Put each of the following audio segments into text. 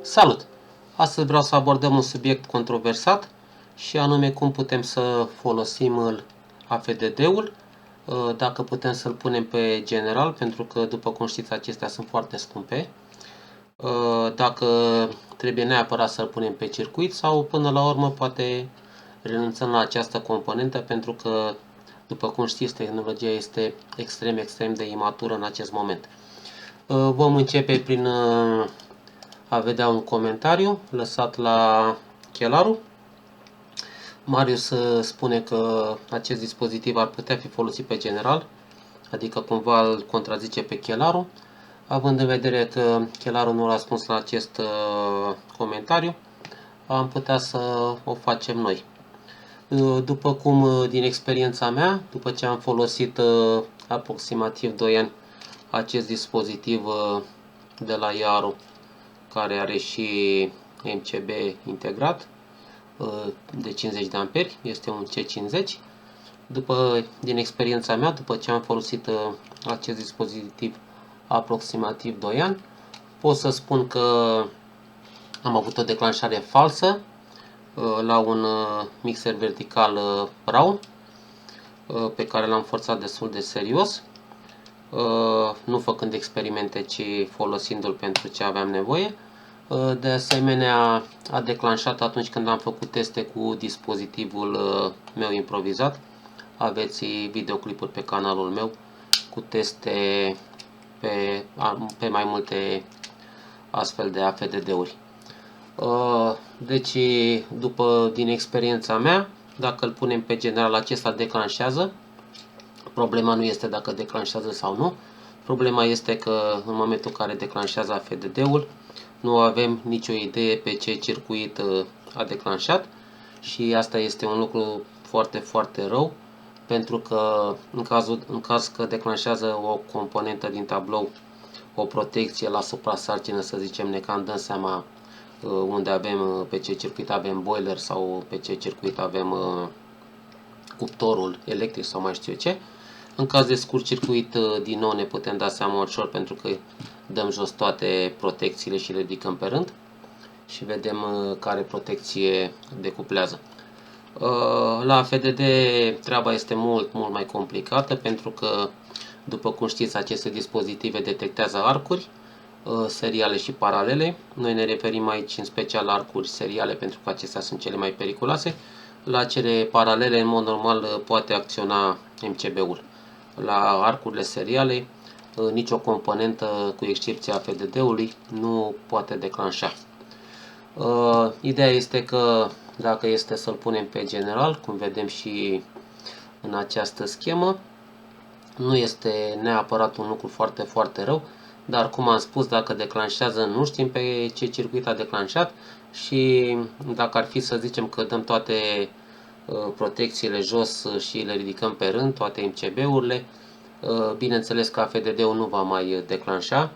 Salut! Astăzi vreau să abordăm un subiect controversat și anume cum putem să folosim AFDD-ul, dacă putem să-l punem pe general, pentru că, după cum știți, acestea sunt foarte scumpe, dacă trebuie neapărat să-l punem pe circuit sau, până la urmă, poate renunțăm la această componentă, pentru că, după cum știți, tehnologia este extrem de imatură în acest moment. Vom începe prin a vedea un comentariu lăsat la Chelaru. Marius spune că acest dispozitiv ar putea fi folosit pe general, adică cumva îl contrazice pe Chelaru. Având în vedere că Chelaru nu a răspuns la acest comentariu, am putea să o facem noi. După cum, din experiența mea, după ce am folosit aproximativ 2 ani acest dispozitiv de la Yaru, care are și MCB integrat de 50 de amperi, este un C50. Din experiența mea, după ce am folosit acest dispozitiv aproximativ 2 ani, pot să spun că am avut o declanșare falsă la un mixer vertical Braun, pe care l-am forțat destul de serios, nu făcând experimente, ci folosindu-l pentru ce aveam nevoie. De asemenea, a declanșat atunci când am făcut teste cu dispozitivul meu improvizat. Aveți videoclipuri pe canalul meu cu teste pe mai multe astfel de AFDD-uri. Deci, din experiența mea, dacă îl punem pe general, acesta declanșează. Problema nu este dacă declanșează sau nu. Problema este că în momentul în care declanșează AFDD-ul, nu avem nicio idee pe ce circuit a declanșat și asta este un lucru foarte rău, pentru că în caz că declanșează o componentă din tablou, o protecție la suprasarcină, să zicem, ne cam dăm seama unde avem, pe ce circuit avem boiler sau pe ce circuit avem cuptorul electric sau mai știu eu ce. În caz de scurt circuit, din nou ne putem da seama ușor, pentru că dăm jos toate protecțiile și le ridicăm pe rând și vedem care protecție decuplează. La FDD treaba este mult mai complicată, pentru că, după cum știți, aceste dispozitive detectează arcuri seriale și paralele. Noi ne referim aici în special la arcuri seriale, pentru că acestea sunt cele mai periculoase. La cele paralele, în mod normal, poate acționa MCB-ul. La arcurile seriale, nicio componentă, cu excepția FDD-ului, nu poate declanșa. Ideea este că dacă este să-l punem pe general, cum vedem și în această schemă, nu este neapărat un lucru foarte rău, dar, cum am spus, dacă declanșează, nu știm pe ce circuit a declanșat și dacă ar fi să zicem că dăm toate protecțiile jos și le ridicăm pe rând, toate MCB-urile, bineînțeles că AFDD-ul nu va mai declanșa,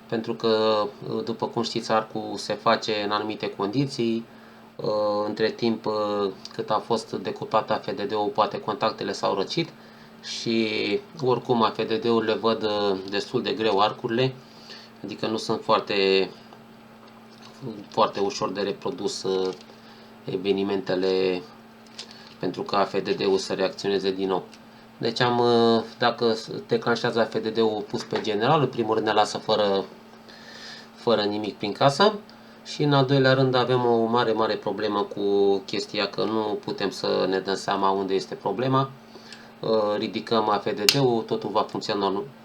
pentru că, după cum știți, arcul se face în anumite condiții. Între timp, cât a fost decuplat AFDD-ul, poate contactele s-au răcit și oricum AFDD-urile văd destul de greu arcurile, adică nu sunt foarte ușor de reprodus evenimentele, pentru ca AFDD-ul să reacționeze din nou. Deci dacă declanșează AFDD-ul pus pe general, în primul rând ne lasă fără nimic prin casă și în al doilea rând avem o mare problemă cu chestia că nu putem să ne dăm seama unde este problema. Ridicăm AFDD-ul, totul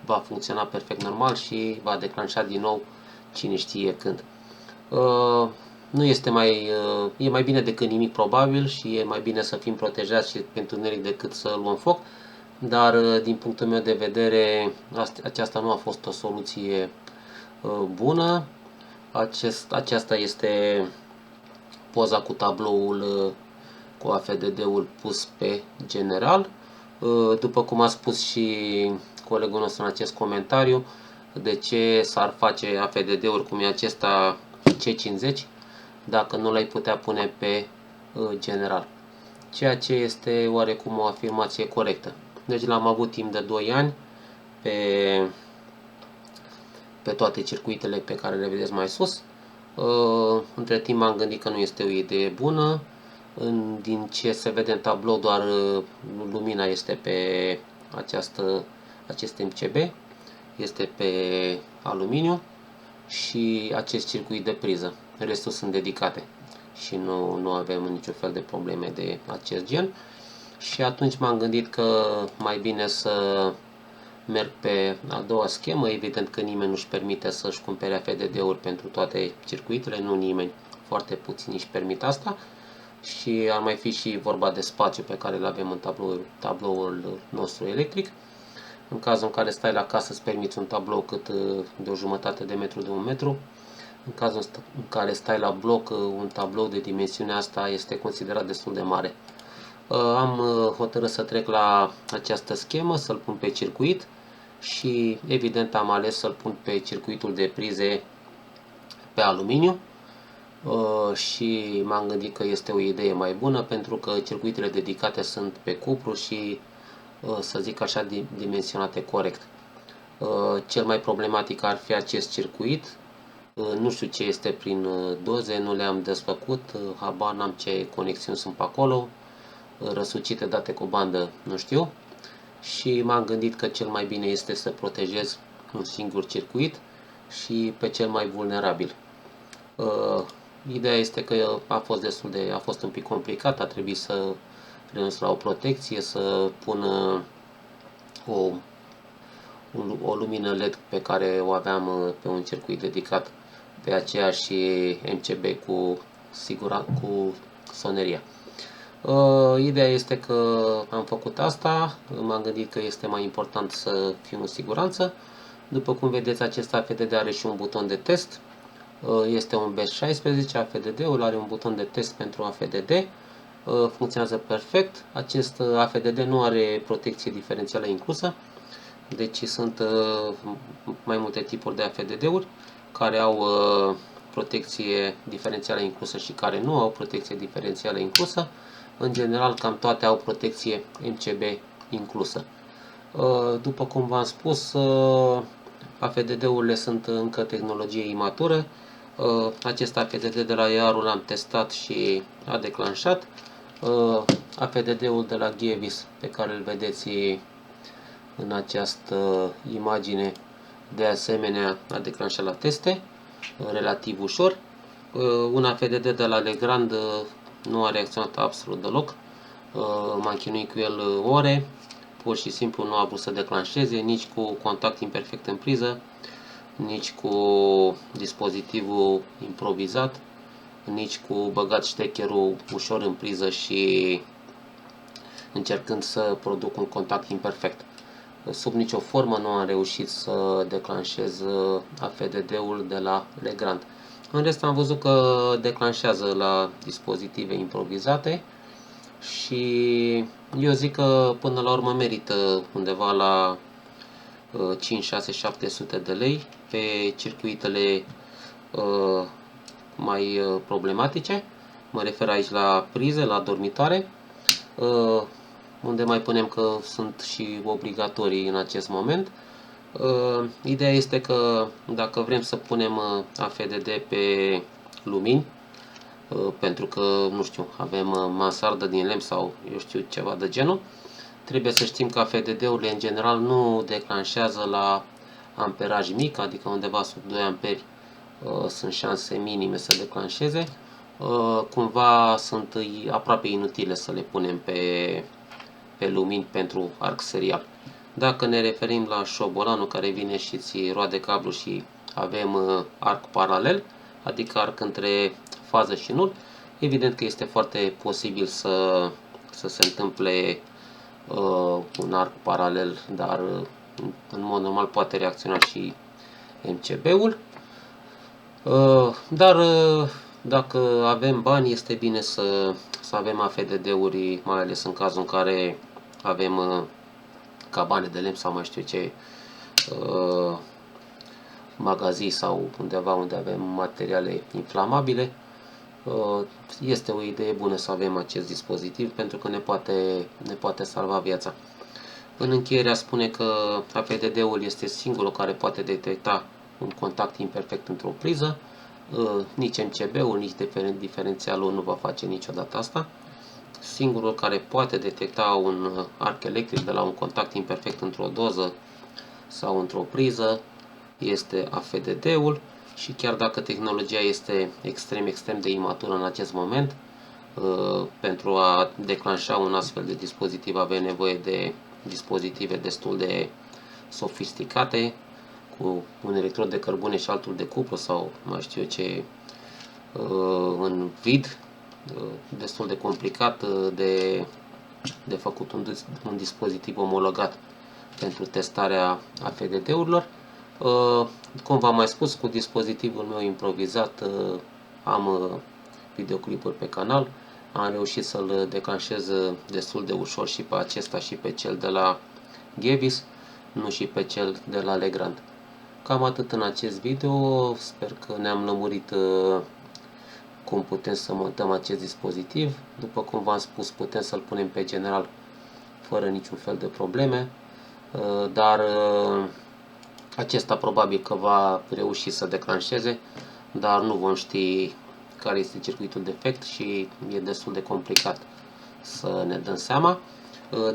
va funcționa perfect normal și va declanșa din nou cine știe când. Nu este e mai bine decât nimic, probabil, și e mai bine să fim protejați și pentru întuneric decât să luăm foc, dar din punctul meu de vedere aceasta nu a fost o soluție bună. Aceasta este poza cu tabloul cu AFDD-ul pus pe general. După cum a spus și colegul nostru în acest comentariu, de ce s-ar face AFDD-uri cum e acesta C50 dacă nu l-ai putea pune pe general, ceea ce este oarecum o afirmație corectă. Deci l-am avut timp de 2 ani pe toate circuitele pe care le vedeți mai sus. Între timp m-am gândit că nu este o idee bună. Din ce se vede în tablou, doar lumina este pe acest MCB, este pe aluminiu și acest circuit de priză. Restul sunt dedicate și nu avem niciun fel de probleme de acest gen. Și atunci m-am gândit că mai bine să merg pe a doua schemă. Evident că nimeni nu-și permite să-și cumpere AFDD-uri pentru toate circuitele, nu nimeni, foarte puțini își permit asta. Și ar mai fi și vorba de spațiu pe care îl avem în tabloul nostru electric. În cazul în care stai la casă îți permiți un tablou cât de o jumătate de metru de 1 metru. În cazul în care stai la bloc, un tablou de dimensiunea asta este considerat destul de mare. Am hotărât să trec la această schemă, să-l pun pe circuit și evident am ales să-l pun pe circuitul de prize pe aluminiu și m-am gândit că este o idee mai bună pentru că circuitele dedicate sunt pe cupru și, să zic așa, dimensionate corect. Cel mai problematic ar fi acest circuit. Nu știu ce este prin doze, nu le-am desfăcut, habar n-am ce conexiuni sunt pe acolo, răsucite date cu bandă, nu știu. Și m-am gândit că cel mai bine este să protejez un singur circuit și pe cel mai vulnerabil. Ideea este că a fost un pic complicat, a trebuit să renunț la o protecție, să pun o lumină LED pe care o aveam pe un circuit dedicat pe aceeași MCB cu soneria. Ideea este că am făcut asta, m-am gândit că este mai important să fiu în siguranță. După cum vedeți, acest AFDD are și un buton de test. Este un BES16, AFDD-ul are un buton de test pentru AFDD. Funcționează perfect. Acest AFDD nu are protecție diferențială inclusă. Deci sunt mai multe tipuri de AFDD-uri care au protecție diferențială inclusă și care nu au protecție diferențială inclusă. În general, cam toate au protecție MCB inclusă. După cum v-am spus, AFDD-urile sunt încă tehnologie imatură. Acest AFDD de la IAR-ul l-am testat și a declanșat. AFDD-ul de la Gievis, pe care îl vedeți în această imagine, de asemenea a declanșat la teste relativ ușor. Un AFDD de la Legrand nu a reacționat absolut deloc. M-am chinuit cu el ore, pur și simplu nu a vrut să declanșeze, nici cu contact imperfect în priză, nici cu dispozitivul improvizat, nici cu băgat ștecherul ușor în priză și încercând să produc un contact imperfect. Sub nicio formă nu am reușit să declanșez AFDD-ul de la Legrand. În rest am văzut că declanșează la dispozitive improvizate și eu zic că până la urmă merită undeva la 5, 6, 700 de lei pe circuitele mai problematice. Mă refer aici la prize, la dormitoare, unde mai punem că sunt și obligatorii în acest moment. Ideea este că dacă vrem să punem AFDD pe lumini, pentru că, nu știu, avem mansardă din lemn sau eu știu ceva de genul, trebuie să știm că AFDD-urile în general nu declanșează la amperaj mic, adică undeva sub 2 amperi sunt șanse minime să declanșeze. Cumva sunt aproape inutile să le punem pe lumini pentru arc serial. Dacă ne referim la șobolanul care vine și ți roade cablu și avem arc paralel, adică arc între fază și nul, evident că este foarte posibil să se întâmple un arc paralel, dar în mod normal poate reacționa și MCB-ul. Dar dacă avem bani, este bine să avem AFDD-uri, mai ales în cazul în care avem cabane de lemn sau mai știu ce, magazii sau undeva unde avem materiale inflamabile. Este o idee bună să avem acest dispozitiv pentru că ne poate salva viața. În încheiere aș spune că AFDD-ul este singurul care poate detecta un contact imperfect într-o priză. Nici MCB-ul, nici diferențialul nu va face niciodată asta. Singurul care poate detecta un arc electric de la un contact imperfect într-o doză sau într-o priză este AFDD-ul, și chiar dacă tehnologia este extrem de imatură în acest moment, pentru a declanșa un astfel de dispozitiv avem nevoie de dispozitive destul de sofisticate, cu un electrod de cărbune și altul de cupră sau mai știu eu ce, în vid, destul de complicat de făcut un dispozitiv omologat pentru testarea AFDD-urilor. Cum v-am mai spus, cu dispozitivul meu improvizat am videoclipuri pe canal. Am reușit să-l declanșez destul de ușor și pe acesta și pe cel de la Gevis, nu și pe cel de la Legrand. Cam atât în acest video. Sper că ne-am lămurit cum putem să montăm acest dispozitiv. După cum v-am spus, putem să-l punem pe general fără niciun fel de probleme, dar acesta probabil că va reuși să declanșeze, dar nu vom ști care este circuitul defect și e destul de complicat să ne dăm seama.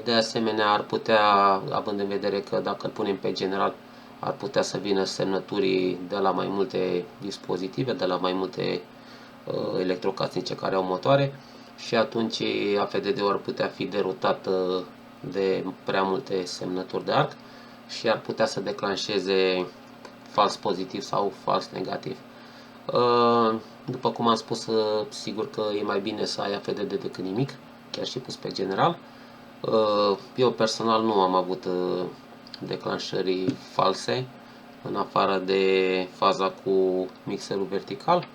De asemenea, ar putea, având în vedere că dacă îl punem pe general, ar putea să vină semnături de la mai multe dispozitive, de la mai multe electrocasnice care au motoare, și atunci AFDD-ul ar putea fi derutat de prea multe semnături de arc și ar putea să declanșeze fals pozitiv sau fals negativ. După cum am spus, sigur că e mai bine să ai AFDD decât nimic, chiar și pus pe general. Eu personal nu am avut declanșări false, în afară de faza cu mixerul vertical,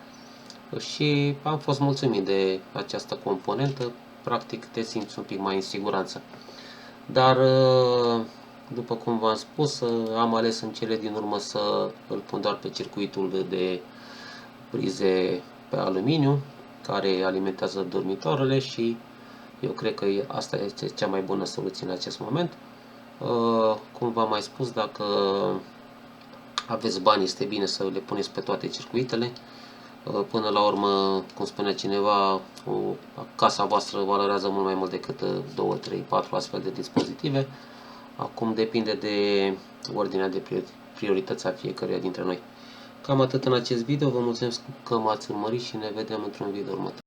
și am fost mulțumit de această componentă. Practic te simți un pic mai în siguranță. Dar, după cum v-am spus, am ales în cele din urmă să îl pun doar pe circuitul de prize pe aluminiu care alimentează dormitoarele, și eu cred că asta este cea mai bună soluție în acest moment. Cum v-am mai spus, dacă aveți bani, este bine să le puneți pe toate circuitele. Până la urmă, cum spunea cineva, casa voastră valorează mult mai mult decât 2, 3, 4 astfel de dispozitive. Acum depinde de ordinea de priorități a fiecăruia dintre noi. Cam atât în acest video. Vă mulțumesc că m-ați urmărit și ne vedem într-un video următor.